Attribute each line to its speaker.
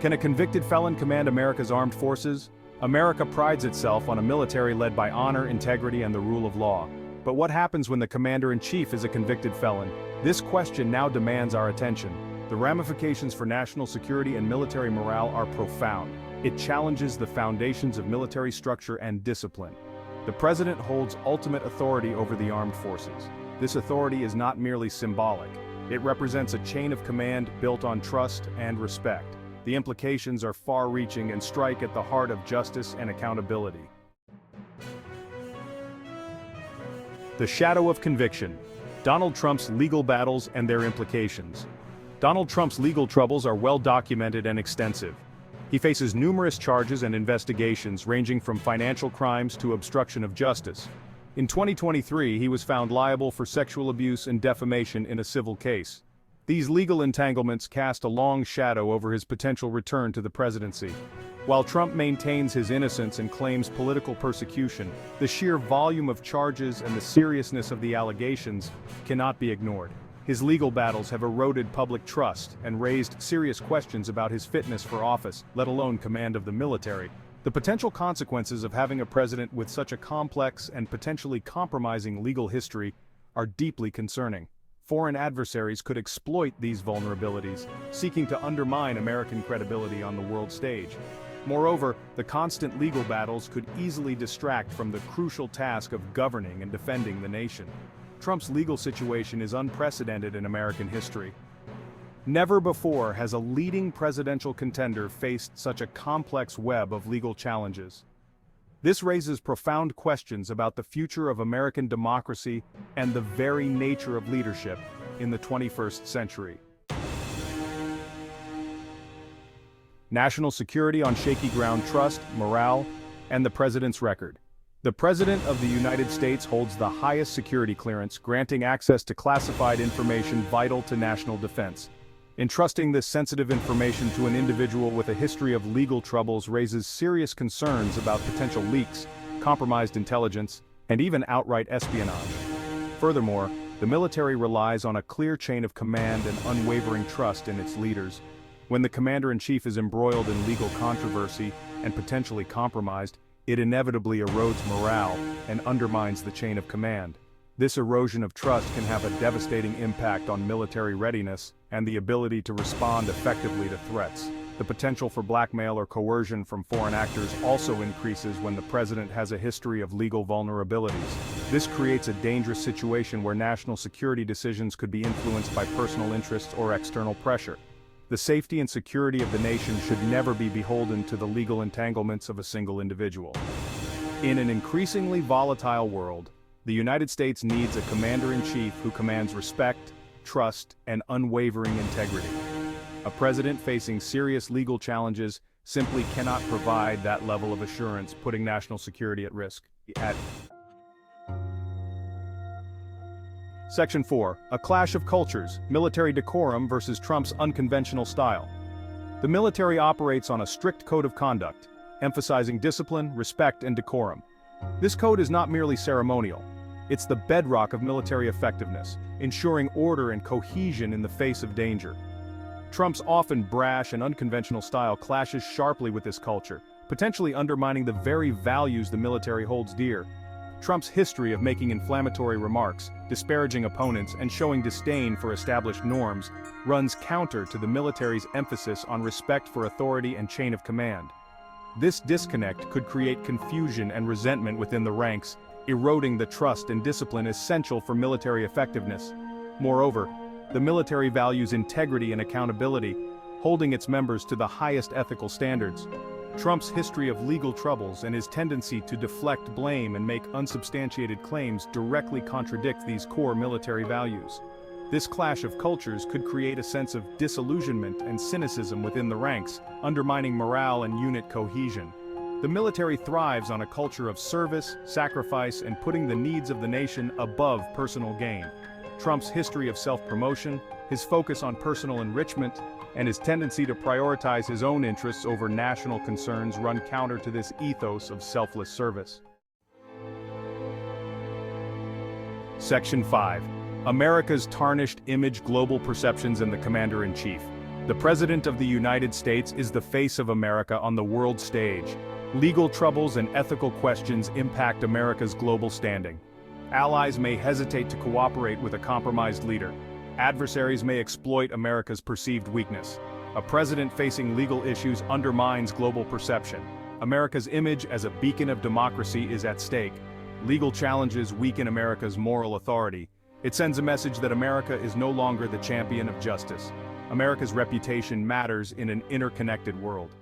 Speaker 1: Can a convicted felon command America's armed forces? America prides itself on a military led by honor, integrity, and the rule of law. But what happens when the commander-in-chief is a convicted felon? This question now demands our attention. The ramifications for national security and military morale are profound. It challenges the foundations of military structure and discipline. The president holds ultimate authority over the armed forces. This authority is not merely symbolic. It represents a chain of command built on trust and respect. The implications are far-reaching and strike at the heart of justice and accountability. The shadow of conviction. Donald Trump's legal battles and their implications. Donald Trump's legal troubles are well documented and extensive. He faces numerous charges and investigations ranging from financial crimes to obstruction of justice. In 2023, he was found liable for sexual abuse and defamation in a civil case. These legal entanglements cast a long shadow over his potential return to the presidency. While Trump maintains his innocence and claims political persecution, the sheer volume of charges and the seriousness of the allegations cannot be ignored. His legal battles have eroded public trust and raised serious questions about his fitness for office, let alone command of the military. The potential consequences of having a president with such a complex and potentially compromising legal history are deeply concerning. Foreign adversaries could exploit these vulnerabilities, seeking to undermine American credibility on the world stage. Moreover, the constant legal battles could easily distract from the crucial task of governing and defending the nation. Trump's legal situation is unprecedented in American history. Never before has a leading presidential contender faced such a complex web of legal challenges. This raises profound questions about the future of American democracy and the very nature of leadership in the 21st century. National security on shaky ground, trust, morale, and the president's record. The President of the United States holds the highest security clearance, granting access to classified information vital to national defense. Entrusting this sensitive information to an individual with a history of legal troubles raises serious concerns about potential leaks, compromised intelligence, and even outright espionage. Furthermore, the military relies on a clear chain of command and unwavering trust in its leaders. When the commander-in-chief is embroiled in legal controversy and potentially compromised, it inevitably erodes morale and undermines the chain of command. This erosion of trust can have a devastating impact on military readiness and the ability to respond effectively to threats. The potential for blackmail or coercion from foreign actors also increases when the president has a history of legal vulnerabilities. This creates a dangerous situation where national security decisions could be influenced by personal interests or external pressure. The safety and security of the nation should never be beholden to the legal entanglements of a single individual. In an increasingly volatile world, the United States needs a commander-in-chief who commands respect, trust, and unwavering integrity. A president facing serious legal challenges simply cannot provide that level of assurance, putting national security at risk. Section 4. A clash of cultures, military decorum versus Trump's unconventional style. The military operates on a strict code of conduct, emphasizing discipline, respect, and decorum. This code is not merely ceremonial. It's the bedrock of military effectiveness, ensuring order and cohesion in the face of danger. Trump's often brash and unconventional style clashes sharply with this culture, potentially undermining the very values the military holds dear. Trump's history of making inflammatory remarks, disparaging opponents, and showing disdain for established norms runs counter to the military's emphasis on respect for authority and chain of command. This disconnect could create confusion and resentment within the ranks, eroding the trust and discipline essential for military effectiveness. Moreover, the military values integrity and accountability, holding its members to the highest ethical standards. Trump's history of legal troubles and his tendency to deflect blame and make unsubstantiated claims directly contradict these core military values. This clash of cultures could create a sense of disillusionment and cynicism within the ranks, undermining morale and unit cohesion. The military thrives on a culture of service, sacrifice, and putting the needs of the nation above personal gain. Trump's history of self-promotion, his focus on personal enrichment, and his tendency to prioritize his own interests over national concerns run counter to this ethos of selfless service. Section 5. America's tarnished image, global perceptions, and the Commander-in-Chief. The President of the United States is the face of America on the world stage. Legal troubles and ethical questions impact America's global standing. Allies may hesitate to cooperate with a compromised leader. Adversaries may exploit America's perceived weakness. A president facing legal issues undermines global perception. America's image as a beacon of democracy is at stake. Legal challenges weaken America's moral authority. It sends a message that America is no longer the champion of justice. America's reputation matters in an interconnected world.